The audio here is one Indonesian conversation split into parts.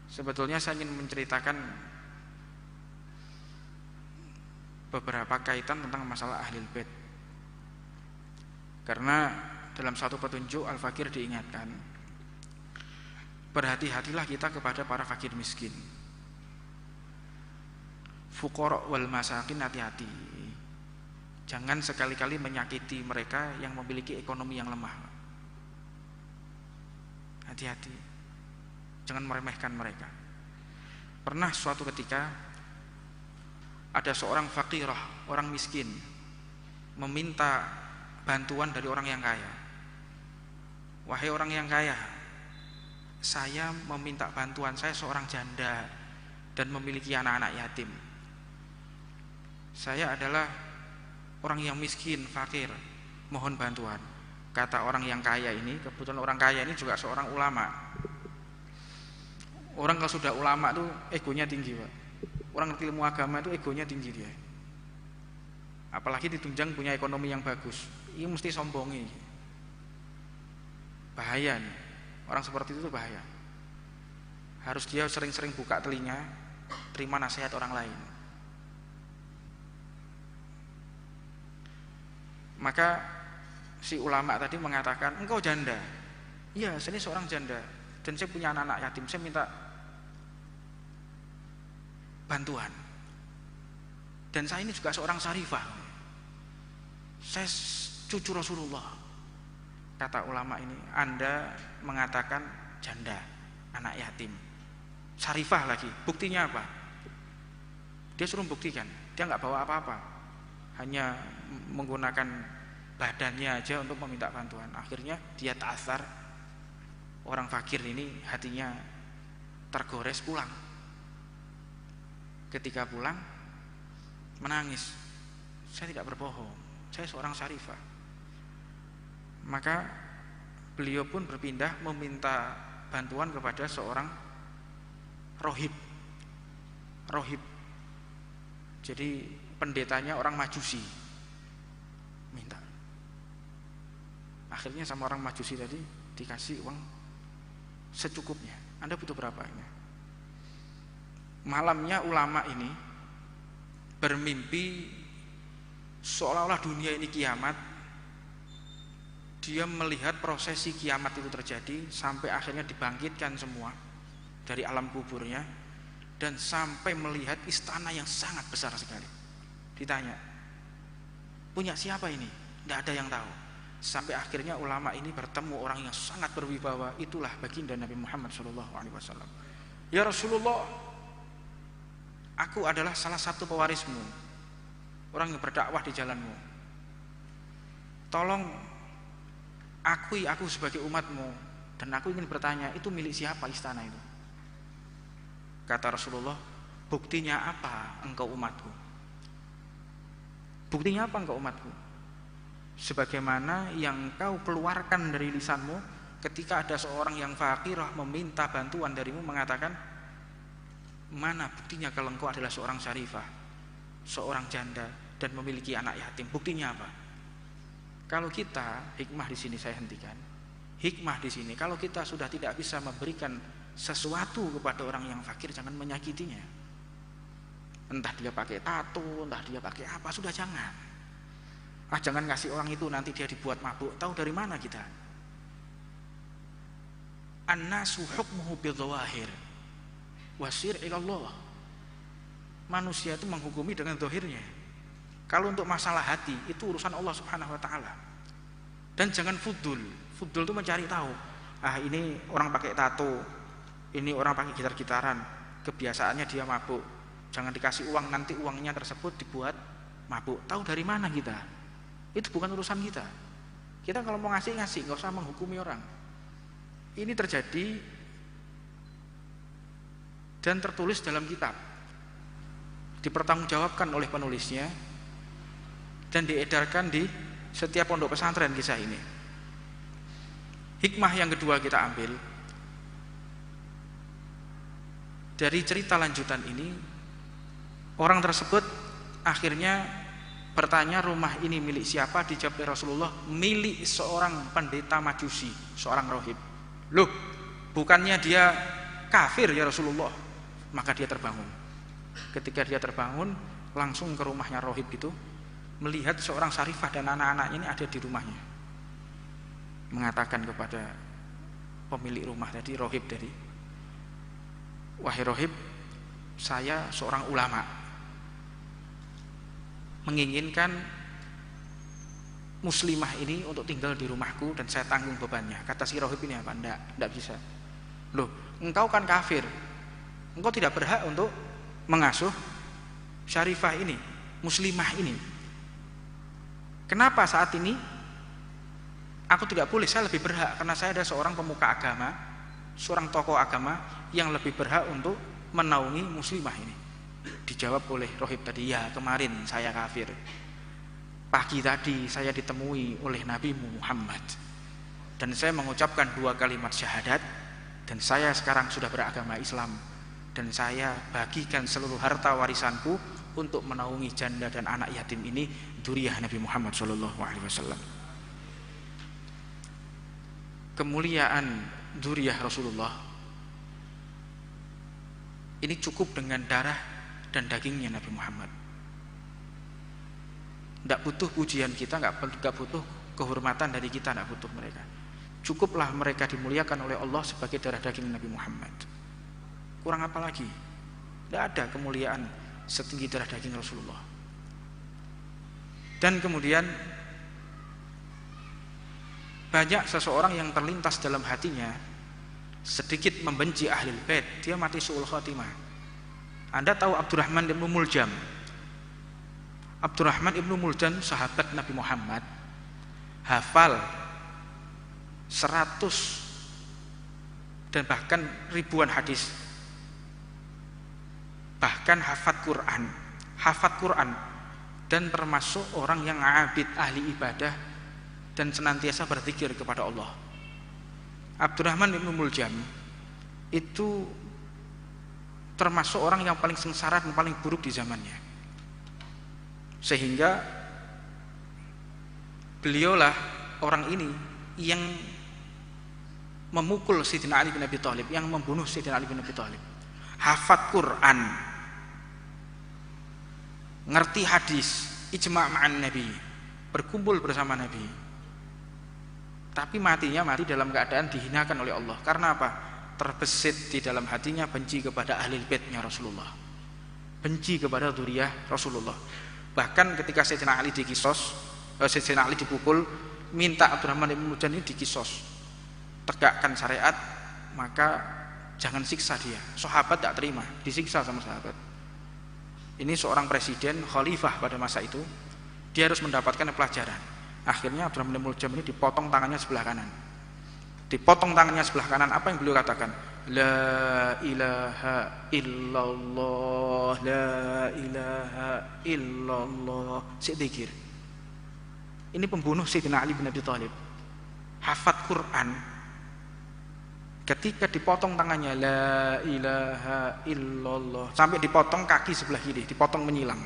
Sebetulnya saya ingin menceritakan beberapa kaitan tentang masalah Ahlul Bait. Karena dalam satu petunjuk Al-Fakir diingatkan, berhati-hatilah kita kepada para fakir miskin, fuqara wal masakin, hati-hati. Jangan sekali-kali menyakiti mereka yang memiliki ekonomi yang lemah. Hati-hati, jangan meremehkan mereka. Pernah suatu ketika ada seorang fakirah, orang miskin, meminta bantuan dari orang yang kaya. Wahai orang yang kaya, saya meminta bantuan, saya seorang janda dan memiliki anak-anak yatim. Saya adalah orang yang miskin, fakir, mohon bantuan. Kata orang yang kaya ini, kebetulan orang kaya ini juga seorang ulama. Orang kalau sudah ulama tuh egonya tinggi, Pak. Orang ngerti ilmu agama itu egonya tinggi dia. Apalagi ditunjang punya ekonomi yang bagus, ini mesti sombongi. Bahaya nih. Orang seperti itu bahaya. Harus dia sering-sering buka telinga, terima nasihat orang lain. Maka si ulama tadi mengatakan, engkau janda. Iya, saya ini seorang janda dan saya punya anak-anak yatim, saya minta bantuan. Dan saya ini juga seorang syarifah, saya cucu Rasulullah. Kata ulama ini, Anda mengatakan janda, anak yatim, syarifah lagi, buktinya apa? Dia suruh buktikan, dia nggak bawa apa-apa, hanya menggunakan badannya aja untuk meminta bantuan. Akhirnya dia ta'athar, orang fakir ini hatinya tergores, pulang. Ketika pulang menangis, saya tidak berbohong, saya seorang syarifah. Maka beliau pun berpindah meminta bantuan kepada seorang rohib. Rohib, jadi pendetanya orang Majusi, minta. Akhirnya sama orang Majusi tadi dikasih uang secukupnya. Anda butuh berapa ini? Malamnya ulama ini bermimpi seolah-olah dunia ini kiamat. Dia melihat prosesi kiamat itu terjadi sampai akhirnya dibangkitkan semua dari alam kuburnya, dan sampai melihat istana yang sangat besar sekali. Ditanya, punya siapa ini? Tidak ada yang tahu. Sampai akhirnya ulama ini bertemu orang yang sangat berwibawa, itulah baginda Nabi Muhammad SAW. Ya Rasulullah, aku adalah salah satu pewarismu, orang yang berdakwah di jalanmu. Tolong akui aku sebagai umatmu, dan aku ingin bertanya, itu milik siapa istana itu? Kata Rasulullah, buktinya apa engkau umatku? Buktinya apa engkau umatku? Sebagaimana yang kau keluarkan dari lisanmu ketika ada seorang yang fakirah meminta bantuan darimu, mengatakan, mana buktinya kalau engkau adalah seorang syarifah, seorang janda dan memiliki anak yatim? Buktinya apa? Kalau kita, hikmah di sini saya hentikan. Hikmah di sini, kalau kita sudah tidak bisa memberikan sesuatu kepada orang yang fakir, jangan menyakitinya. Entah dia pakai tato, entah dia pakai apa, sudah jangan. Jangan ngasih orang itu, nanti dia dibuat mabuk. Tahu dari mana kita? An-nasu hukmuhu bil-dhawahir wasir ilallah. Manusia itu menghukumi dengan zahirnya. Kalau untuk masalah hati, itu urusan Allah Subhanahu wa taala. Dan jangan fudul. Fudul itu mencari tahu. Ini orang pakai tato, ini orang pakai gitar-gitaran, kebiasaannya dia mabuk. Jangan dikasih uang, nanti uangnya tersebut dibuat mabuk. Tahu dari mana kita? Itu bukan urusan kita. Kita kalau mau ngasih, nggak usah menghukumi orang. Ini terjadi dan tertulis dalam kitab, dipertanggungjawabkan oleh penulisnya, dan diedarkan di setiap pondok pesantren kisah ini. Hikmah yang kedua kita ambil dari cerita lanjutan ini, orang tersebut akhirnya bertanya, rumah ini milik siapa? Dijawab oleh Rasulullah, milik seorang pendeta Majusi, seorang rohib. Loh, bukannya dia kafir ya Rasulullah. Maka dia terbangun. Ketika dia terbangun, langsung ke rumahnya Rohib itu, melihat seorang Syarifah dan anak-anaknya ini ada di rumahnya. Mengatakan kepada pemilik rumah tadi, Rohib tadi, wahai Rohib, saya seorang ulama, menginginkan muslimah ini untuk tinggal di rumahku dan saya tanggung bebannya. Kata si Rohib ini apa? Enggak bisa. Loh, engkau kan kafir, engkau tidak berhak untuk mengasuh Syarifah ini, muslimah ini. Kenapa saat ini aku tidak boleh? Saya lebih berhak karena saya ada seorang pemuka agama, seorang tokoh agama yang lebih berhak untuk menaungi muslimah ini. Dijawab oleh Rohib tadi, ya kemarin saya kafir, pagi tadi saya ditemui oleh Nabi Muhammad dan saya mengucapkan 2 kalimat syahadat dan saya sekarang sudah beragama Islam dan saya bagikan seluruh harta warisanku untuk menaungi janda dan anak yatim ini, dzurriyyah Nabi Muhammad SAW. Kemuliaan dzurriyyah Rasulullah ini cukup dengan darah dan dagingnya Nabi Muhammad. Tidak butuh pujian kita, tidak butuh kehormatan dari kita, tidak butuh mereka. Cukuplah mereka dimuliakan oleh Allah sebagai darah daging Nabi Muhammad. Kurang apa lagi? Tidak ada kemuliaan setinggi darah daging Rasulullah. Dan kemudian banyak seseorang yang terlintas dalam hatinya sedikit membenci Ahlul Bait, dia mati su'ul khatimah. Anda tahu Abdurrahman ibnu Muljam? Abdurrahman ibnu Muljam sahabat Nabi Muhammad, hafal 100 dan bahkan ribuan hadis, bahkan hafat Quran, dan termasuk orang yang abid, ahli ibadah dan senantiasa berzikir kepada Allah. Abdurrahman ibnu Muljam itu termasuk orang yang paling sengsara dan paling buruk di zamannya, sehingga beliaulah orang ini yang memukul Sayyidina Ali bin Abi Thalib, yang membunuh Sayyidina Ali bin Abi Thalib. Hafat Quran, ngerti hadis, ijma' ma'an Nabi, berkumpul bersama Nabi, tapi matinya mati dalam keadaan dihinakan oleh Allah. Karena apa? Terbesit di dalam hatinya benci kepada ahli baitnya Rasulullah, benci kepada dzurriyyah Rasulullah. Bahkan ketika Sayyidina Ali Sayyidina Ali dipukul, minta Abdurrahman ibn Muljam ini dikisos, tegakkan syariat, maka jangan siksa dia. Sahabat tak terima, disiksa sama sahabat. Ini seorang presiden, khalifah pada masa itu, dia harus mendapatkan pelajaran. Akhirnya Abdurrahman ibn Muljam ini dipotong tangannya sebelah kanan. Dipotong tangannya sebelah kanan, apa yang beliau katakan? La ilaha illallah, la ilaha illallah. Zikir. Ini pembunuh Sayyidina Ali bin Abi Thalib, hafat Quran. Ketika dipotong tangannya, la ilaha illallah, sampai dipotong kaki sebelah kiri, dipotong menyilang,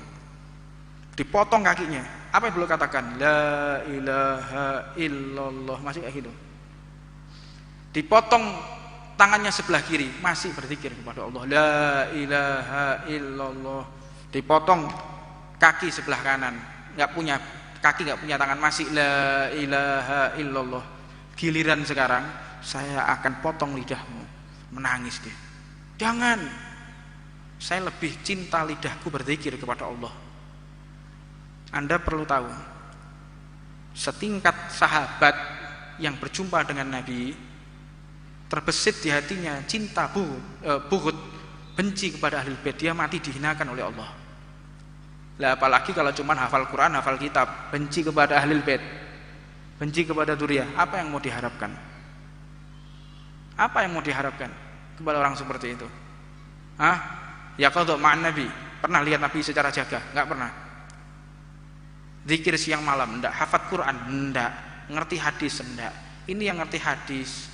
dipotong kakinya. Apa yang beliau katakan? La ilaha illallah, masih kayak gitu. Dipotong tangannya sebelah kiri, masih berzikir kepada Allah, la ilaha illallah. Dipotong kaki sebelah kanan, nggak punya kaki, nggak punya tangan, masih la ilaha illallah. Giliran sekarang, saya akan potong lidahmu. Menangis dia. Jangan, saya lebih cinta lidahku berzikir kepada Allah. Anda perlu tahu, setingkat sahabat yang berjumpa dengan Nabi, terbesit di hatinya cinta bughd, benci kepada ahli bait, dia mati dihinakan oleh Allah. Lah apalagi kalau cuma hafal Quran, hafal kitab, benci kepada ahli bait, benci kepada dzurriyyah, apa yang mau diharapkan? Apa yang mau diharapkan kepada orang seperti itu? Ya qadha ma'an Nabi, pernah lihat Nabi secara jaga? Enggak pernah. Zikir siang malam enggak, hafal Quran enggak, ngerti hadis enggak. Ini yang ngerti hadis,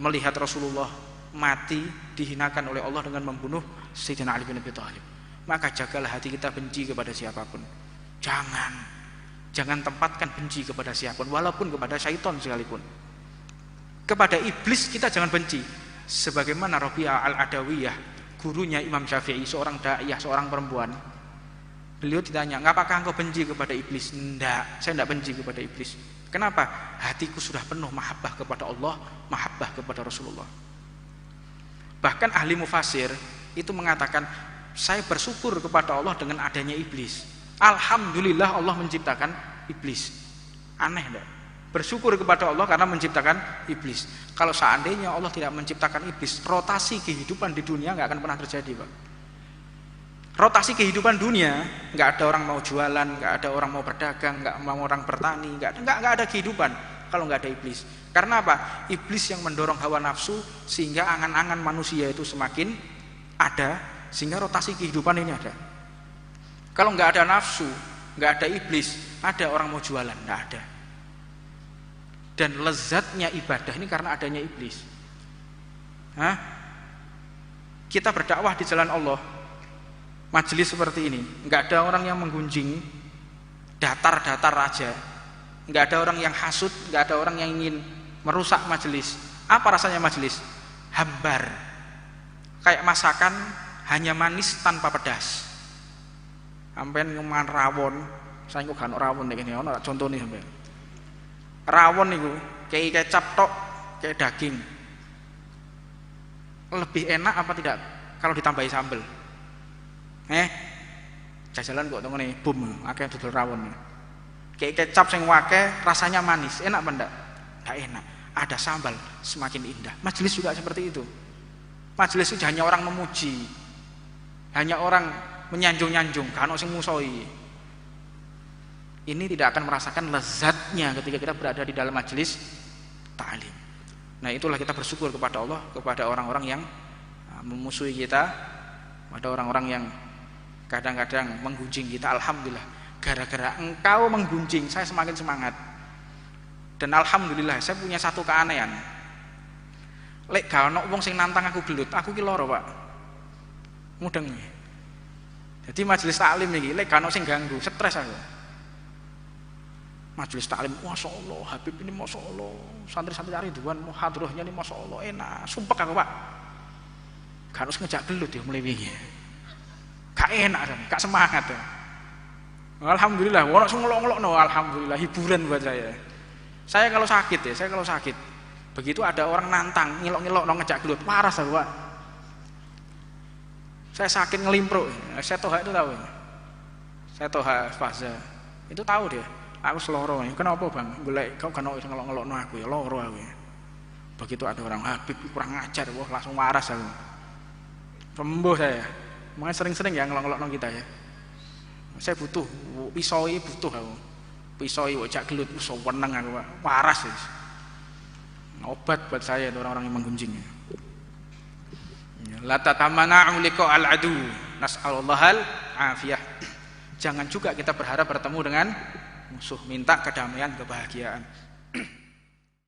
melihat Rasulullah mati dihinakan oleh Allah dengan membunuh Sayyidina Ali bin Abi Thalib. Maka jagalah hati kita benci kepada siapapun. Jangan tempatkan benci kepada siapapun, walaupun kepada syaitan sekalipun. Kepada iblis kita jangan benci, Sebagaimana Rabi'ah Al-Adawiyah, gurunya Imam Syafi'i, seorang daiyah, seorang perempuan. Beliau ditanya, "Apakah engkau benci kepada iblis?" "Enggak, saya enggak benci kepada iblis." "Kenapa?" "Hatiku sudah penuh mahabbah kepada Allah, mahabbah kepada Rasulullah." Bahkan ahli mufasir itu mengatakan, saya bersyukur kepada Allah dengan adanya iblis. Alhamdulillah Allah menciptakan iblis. Aneh enggak? Bersyukur kepada Allah karena menciptakan iblis. Kalau seandainya Allah tidak menciptakan iblis, rotasi kehidupan di dunia enggak akan pernah terjadi, Pak. Rotasi kehidupan dunia, enggak ada orang mau jualan, enggak ada orang mau berdagang, enggak mau orang bertani, enggak ada kehidupan kalau enggak ada iblis. Karena apa? Iblis yang mendorong hawa nafsu sehingga angan-angan manusia itu semakin ada, sehingga rotasi kehidupan ini ada. Kalau enggak ada nafsu, enggak ada iblis, ada orang mau jualan, enggak ada. Dan lezatnya ibadah ini karena adanya iblis. Kita berdakwah di jalan Allah, majelis seperti ini, enggak ada orang yang menggunjing, datar-datar aja, enggak ada orang yang hasut, enggak ada orang yang ingin merusak majelis. Apa rasanya majelis? Hambar, kayak masakan hanya manis tanpa pedas. Sampeyan ngoman rawon, saya kok gak ono rawon iki ono contone sampeyan. Rawon niku kayak kecap tok, kayak daging. Lebih enak apa tidak kalau ditambahi sambel? Jajalan kok tengene bum akeh dodol rawon. Kayak kecap sing akeh rasanya manis, enak apa ndak? Enggak enak. Ada sambal semakin indah. Majelis juga seperti itu. Majelis itu hanya orang memuji, hanya orang menyanjung-nyanjung, kan sing musoi. Ini tidak akan merasakan lezatnya ketika kita berada di dalam majelis ta'lim. Nah, itulah kita bersyukur kepada Allah, kepada orang-orang yang memusuhi kita, pada orang-orang yang kadang-kadang menggunjing kita. Alhamdulillah, gara-gara engkau menggunjing saya semakin semangat. Dan alhamdulillah saya punya satu keanehan. Lek gak ono wong sing nantang aku gelut, aku ki lara, Pak. Mudeng. Jadi majelis taklim iki lek gak ono sing ganggu, stres aku. Majelis taklim, masyaallah, Habib ini masyaallah, santri-santri Ridwan muhadharahnya ini masyaallah enak. Sumpah aku, Pak. Gak harus ngejak gelut ya mulai wingi. Gak enak kan, gak semangat ya. Alhamdulillah, ono sing ngelok-ngelokno, alhamdulillah hiburan buat saya. Saya kalau sakit, begitu ada orang nantang, ngilok-ngilok, ngejak gelut, waras aku, Pak. Saya sakit ngelimpruk, saya toha itu tahu. Saya toha fase, itu tahu dia. Aku seloro, kenapa bang? Golek kau kan ngelok-ngelok aku ya, loro aku ya. Begitu ada orang Habib kurang ngajar, wah langsung waras aku. Sembuh saya, makanya sering-sering ya ngelok-ngelok kita ya. Saya butuh, pisoi butuh aku. Pisoi wajak gelut, sewenang aku, Pak. Waras ya. Obat buat saya orang-orang yang menggunjingnya. La tatamana'u liqa'al adu, nas'alullahal afiyah. Jangan juga kita berharap bertemu dengan musuh, minta kedamaian, kebahagiaan.